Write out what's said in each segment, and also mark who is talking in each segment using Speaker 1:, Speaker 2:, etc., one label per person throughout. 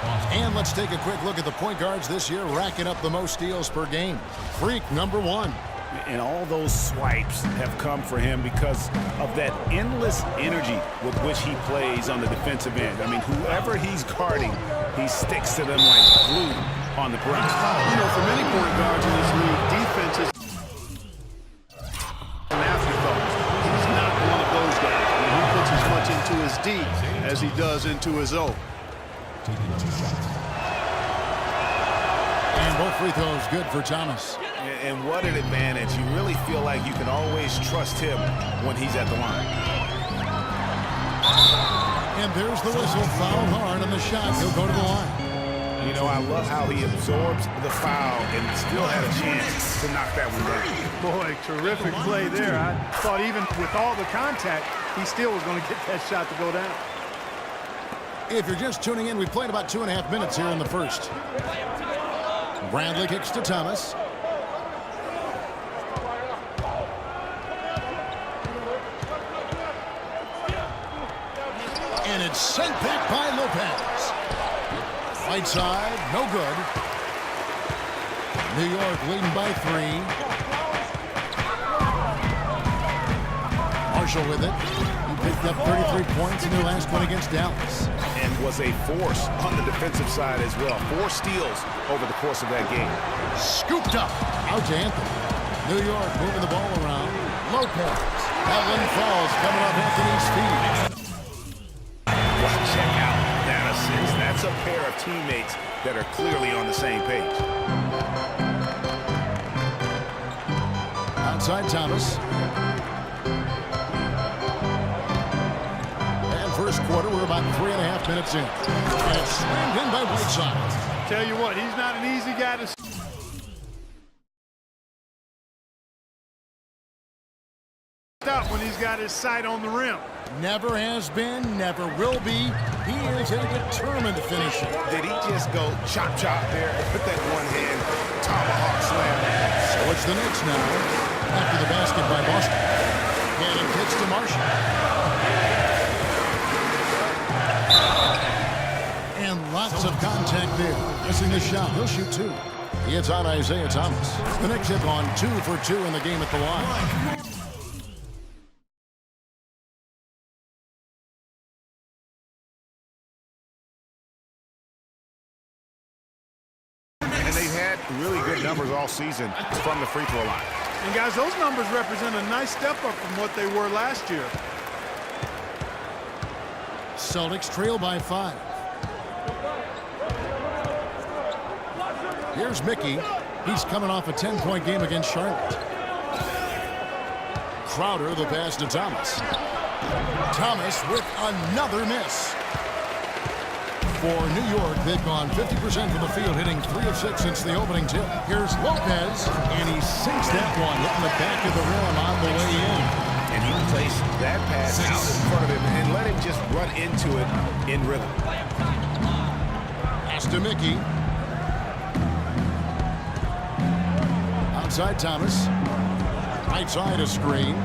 Speaker 1: And let's take a quick look at the point guards this year, racking up the most steals per game. Freak, number 1.
Speaker 2: And all those swipes have come for him because of that endless energy with which he plays on the defensive end. I mean, whoever he's guarding, he sticks to them like glue on the perimeter.
Speaker 3: You know, for many point guards in this league, defense is an afterthought. He's not one of those guys. I mean, he puts as much into his D as he does into his O.
Speaker 1: And both free throws good for Thomas.
Speaker 2: And what an advantage. You really feel like you can always trust him when he's at the line.
Speaker 1: And there's the whistle. Fouled hard on the shot. He'll go to the line.
Speaker 2: You know, I love how he absorbs the foul and still had a chance to knock that one down.
Speaker 3: Boy, terrific play there. I thought even with all the contact, he still was going to get that shot to go down.
Speaker 1: If you're just tuning in, we played about 2.5 minutes here in the first. Bradley kicks to Thomas. And it's sent back by Lopez. Right side, no good. New York leading by 3. Marshall with it. He picked up 33 points in their last one against Dallas.
Speaker 2: And was a force on the defensive side as well. 4 steals over the course of that game.
Speaker 1: Scooped up. Out to Anthony. New York moving the ball around. Lopez. That one falls coming off Anthony's feet.
Speaker 2: Well, check out that assist. That's a pair of teammates that are clearly on the same page.
Speaker 1: Outside Thomas. And first quarter, we're about 3.5 minutes in. And it's slammed in by Whiteside.
Speaker 3: Tell you what, he's not an easy guy to stop when he's got his sight on the rim.
Speaker 1: Never has been, never will be. He is a determined finisher.
Speaker 2: Did he just go chop there and put that one-hand tomahawk slam?
Speaker 1: So it's the Knicks now. After the basket by Boston. Cannon kicks to Marshall. And lots of contact there. Missing the shot. He'll shoot 2. He hits out Isaiah Thomas. The Knicks have gone 2 for 2 in the game at the line.
Speaker 2: And they've had really good numbers all season from the free throw line.
Speaker 3: And guys, those numbers represent a nice step up from what they were last year.
Speaker 1: Celtics trail by 5. Here's Mickey. He's coming off a 10-point game against Charlotte. Crowder, the pass to Thomas. Thomas with another miss. For New York, they've gone 50% from the field, hitting 3 of 6 since the opening tip. Here's Lopez, and he sinks that one, hitting the back of the rim on the way in.
Speaker 2: And he placed that pass out in front of him and let him just run into it in rhythm.
Speaker 1: Pass to Mickey. Outside Thomas. Right side a screen.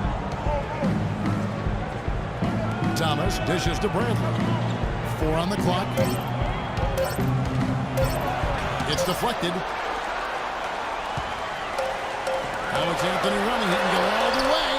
Speaker 1: Thomas dishes to Bradley. 4 on the clock. It's deflected. Now it's Anthony running. He can go all the way.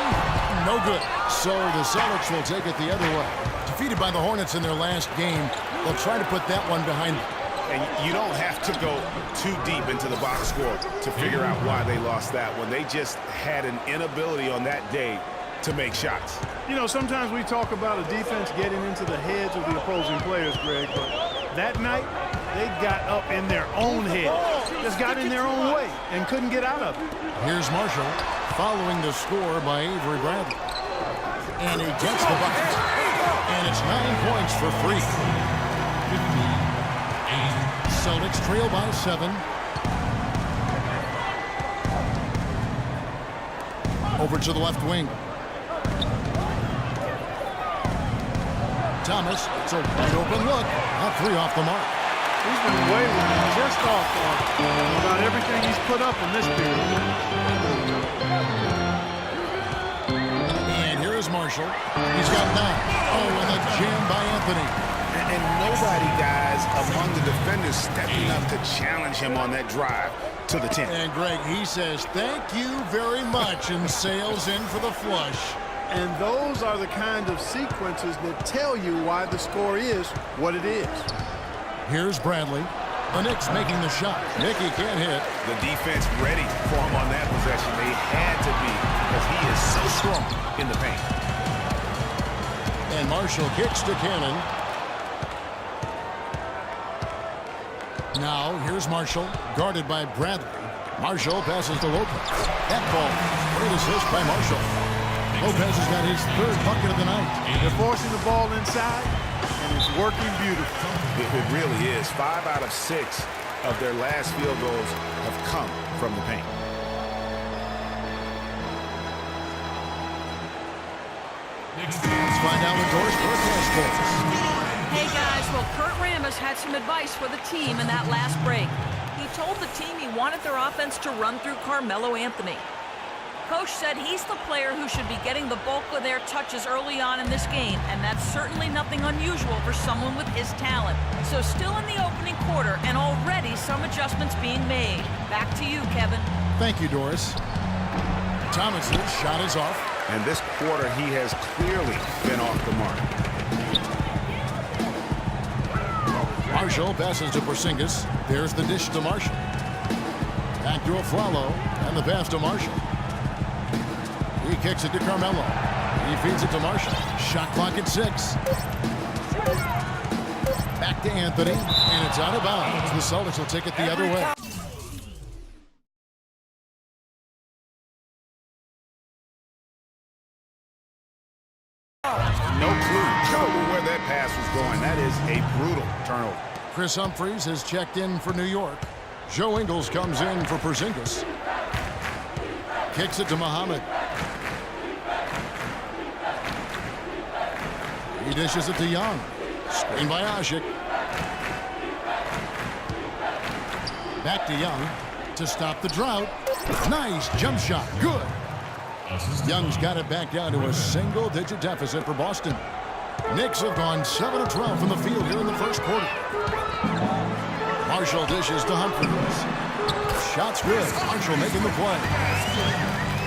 Speaker 1: No good. So the Celtics will take it the other way. Defeated by the Hornets in their last game, they'll try to put that one behind them.
Speaker 2: And you don't have to go too deep into the box score to figure out why they lost that one. They just had an inability on that day to make shots.
Speaker 3: You know, sometimes we talk about a defense getting into the heads of the opposing players, Greg, but that night, they got up in their own head. Just got in their own way and couldn't get out of it.
Speaker 1: Here's Marshall following the score by Avery Bradley. And he gets the bucket. And it's 9 points for free. Celtics trail by 7. Over to the left wing. Thomas, it's a wide open look. Not 3 off the mark.
Speaker 3: He's been wayward, just off about everything he's put up in this period.
Speaker 1: And here is Marshall. He's got 9. Oh, and a jam by Anthony.
Speaker 2: And nobody, guys, among the defenders defenders stepping up to challenge him on that drive to the 10.
Speaker 1: And Greg, he says, thank you very much, and sails in for the flush.
Speaker 3: And those are the kind of sequences that tell you why the score is what it is.
Speaker 1: Here's Bradley. The Knicks making the shot. Nicky can't hit.
Speaker 2: The defense ready for him on that possession. They had to be, because he is so strong in the paint.
Speaker 1: And Marshall kicks to Cannon. Now, here's Marshall, guarded by Bradley. Marshall passes to Lopez. That ball, great assist by Marshall. Lopez has got his third bucket of the night.
Speaker 3: They're forcing the ball inside, and it's working beautifully.
Speaker 2: It really is. 5 out of 6 of their last field goals have come from the paint.
Speaker 1: Let's find out what Doris forecast is.
Speaker 4: Hey guys, well, Kurt Rambis had some advice for the team in that last break. He told the team he wanted their offense to run through Carmelo Anthony. Coach said he's the player who should be getting the bulk of their touches early on in this game, and that's certainly nothing unusual for someone with his talent. So still in the opening quarter, and already some adjustments being made. Back to you, Kevin.
Speaker 1: Thank you, Doris. Thomas's shot is off.
Speaker 2: And this quarter, he has clearly been off the mark.
Speaker 1: Marshall passes to Porzingis. There's the dish to Marshall. Back to Afflalo, and the pass to Marshall. He kicks it to Carmelo. He feeds it to Marshall. Shot clock at 6. Back to Anthony, and it's out of bounds. The Celtics will take it the other way.
Speaker 2: No clue where that pass was going. That is a brutal turnover.
Speaker 1: Chris Humphries has checked in for New York. Joe Ingles comes in for Porzingis. Kicks it to Muhammad. He dishes it to Young. Screen by Asik. Back to Young to stop the drought. Nice jump shot. Good. Young's got it back down to a single-digit deficit for Boston. Knicks have gone 7 of 12 from the field here in the first quarter. Marshall dishes to Humphries. Shot's good. Marshall making the play.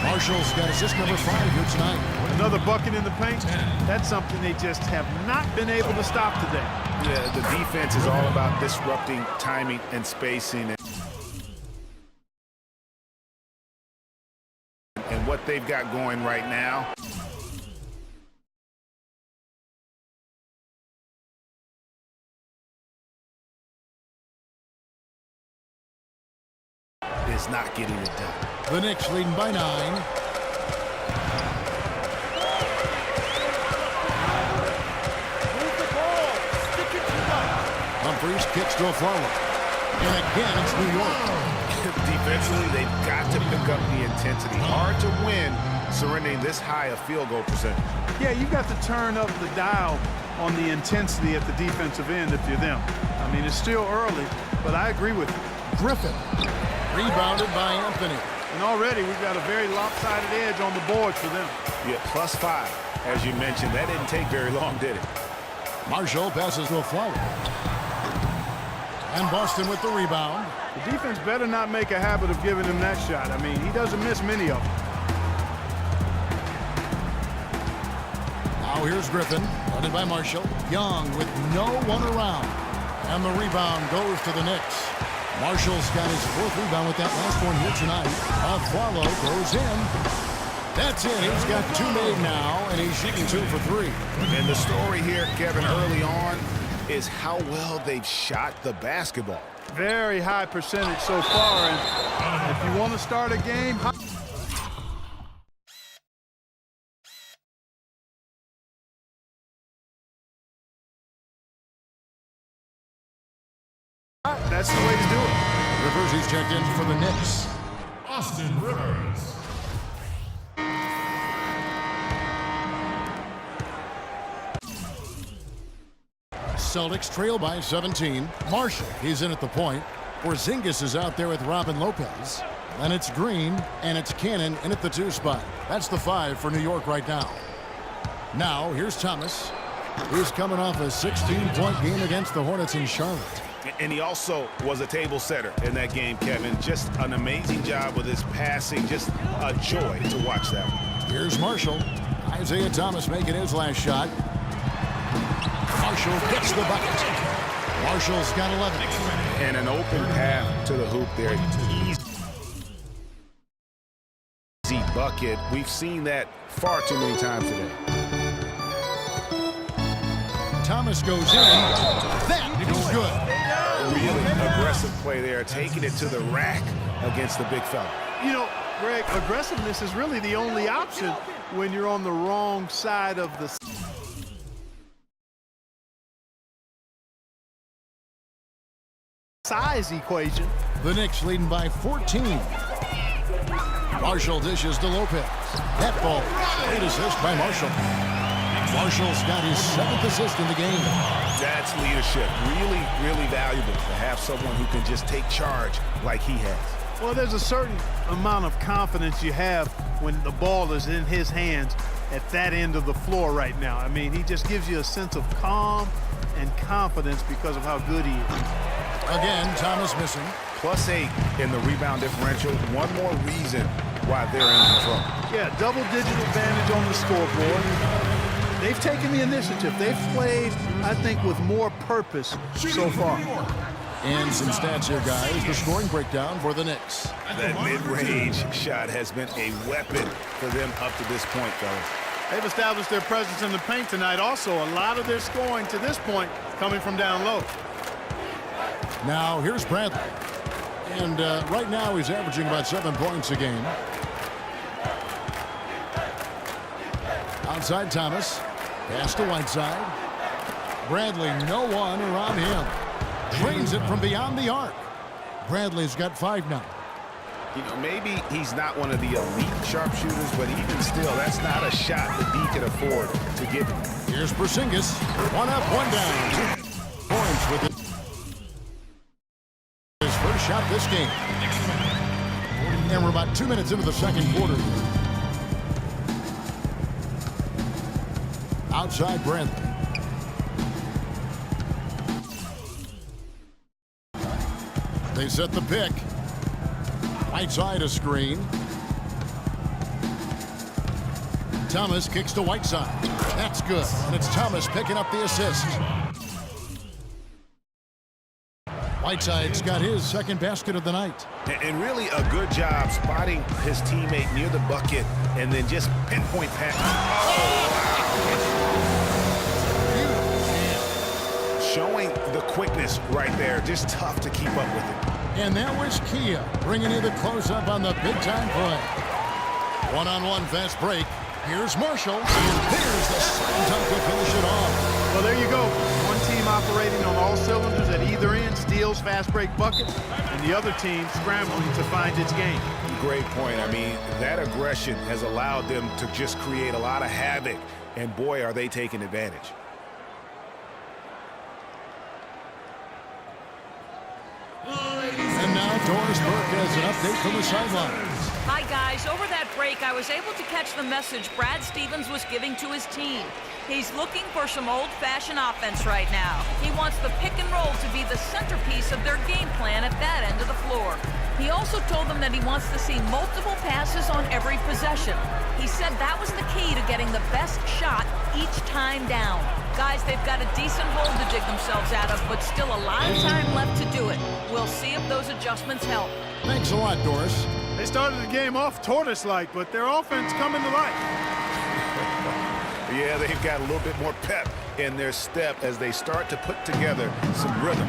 Speaker 1: Marshall's got assist number 5 here tonight.
Speaker 3: Another bucket in the paint. That's something they just have not been able to stop today.
Speaker 2: Yeah, the defense is all about disrupting timing and spacing. And what they've got going right now is not getting it done.
Speaker 1: The Knicks leading by 9. Humphries kicks to Afflalo. And again, it's New York.
Speaker 2: Defensively, they've got to pick up the intensity. Hard to win surrendering this high a field goal percentage.
Speaker 3: Yeah, you've got to turn up the dial on the intensity at the defensive end if you're them. I mean, it's still early, but I agree with you.
Speaker 1: Griffin. Rebounded by Anthony.
Speaker 3: And already we've got a very lopsided edge on the board for them.
Speaker 2: Yeah, +5. As you mentioned, that didn't take very long, did it?
Speaker 1: Marshall passes to Afflalo. And Boston with the rebound.
Speaker 3: The defense better not make a habit of giving him that shot. I mean, he doesn't miss many of them.
Speaker 1: Now here's Griffin, guarded by Marshall. Young with no one around. And the rebound goes to the Knicks. Marshall's got his 4th rebound with that last one here tonight. Afflalo goes in. That's it. He's got 2 made now, and he's shooting 2 for 3.
Speaker 2: And the story here, Kevin, early on is how well they've shot the basketball.
Speaker 3: Very high percentage so far. And if you want to start a game, that's the way to do it.
Speaker 1: Rivers, he's checked in for the Knicks.
Speaker 5: Austin Rivers.
Speaker 1: Celtics trail by 17. Marshall, he's in at the point. Porzingis is out there with Robin Lopez. Then it's Green, and it's Cannon in at the 2 spot. That's the 5 for New York right now. Now, here's Thomas. He's coming off a 16-point game against the Hornets in Charlotte.
Speaker 2: And he also was a table setter in that game, Kevin. Just an amazing job with his passing. Just a joy to watch that one.
Speaker 1: Here's Marshall. Isaiah Thomas making his last shot. Marshall gets the bucket. Marshall's got 11.
Speaker 2: And an open path to the hoop there. Easy bucket. We've seen that far too many times today.
Speaker 1: Thomas goes in. That is good.
Speaker 2: Really aggressive play there, taking it to the rack against the big fella.
Speaker 3: You know, Greg, aggressiveness is really the only option when you're on the wrong side of the size equation.
Speaker 1: The Knicks leading by 14. Marshall dishes to Lopez. That ball. Great assist by Marshall. Marshall's got his 7th assist in the game.
Speaker 2: That's leadership. Really, really valuable to have someone who can just take charge like he has.
Speaker 3: Well, there's a certain amount of confidence you have when the ball is in his hands at that end of the floor right now. I mean, he just gives you a sense of calm and confidence because of how good he is.
Speaker 1: Again, Thomas missing.
Speaker 2: +8 in the rebound differential. One more reason why they're in control.
Speaker 3: Yeah, double-digit advantage on the scoreboard. They've taken the initiative. They've played, I think, with more purpose so far.
Speaker 1: And some stats here, guys. The scoring breakdown for the Knicks.
Speaker 2: That mid-range shot has been a weapon for them up to this point, fellas.
Speaker 3: They've established their presence in the paint tonight. Also, a lot of their scoring to this point coming from down low.
Speaker 1: Now, here's Bradley. And right now, he's averaging about 7 points a game. Outside Thomas. Pass to Whiteside. Bradley, no one around him. Drains it from beyond the arc. Bradley's got 5 now.
Speaker 2: You know, maybe he's not one of the elite sharpshooters, but even still, that's not a shot that he can afford to give him.
Speaker 1: Here's Porzingis. 1 up, 1 down. 2 points with it. His first shot this game. And we're about 2 minutes into the second quarter. Outside Bradley. They set the pick. Whiteside a screen. Thomas kicks to Whiteside. That's good. And it's Thomas picking up the assist. Whiteside's got his second basket of the night.
Speaker 2: And really a good job spotting his teammate near the bucket and then just pinpoint pass. Showing the quickness right there. Just tough to keep up with it.
Speaker 1: And that was Kia bringing you the close-up on the big-time play. One-on-one fast break. Here's Marshall. And there's the slam dunk to finish it off.
Speaker 3: Well, there you go. One team operating on all cylinders at either end, steals, fast break buckets, and the other team scrambling to find its game.
Speaker 2: Great point. I mean, that aggression has allowed them to just create a lot of havoc. And boy, are they taking advantage.
Speaker 1: And now Doris Burke has an update from the sidelines.
Speaker 4: Hi, guys. Over that break, I was able to catch the message Brad Stevens was giving to his team. He's looking for some old-fashioned offense right now. He wants the pick and roll to be the centerpiece of their game plan at that end of the floor. He also told them that he wants to see multiple passes on every possession. He said that was the key to getting the best shot each time down. Guys, they've got a decent hole to dig themselves out of, but still a lot of time left to do it. We'll see if those adjustments help.
Speaker 1: Thanks a lot, Doris.
Speaker 3: They started the game off tortoise-like, but their offense coming to life.
Speaker 2: Yeah, they've got a little bit more pep in their step as they start to put together some rhythm.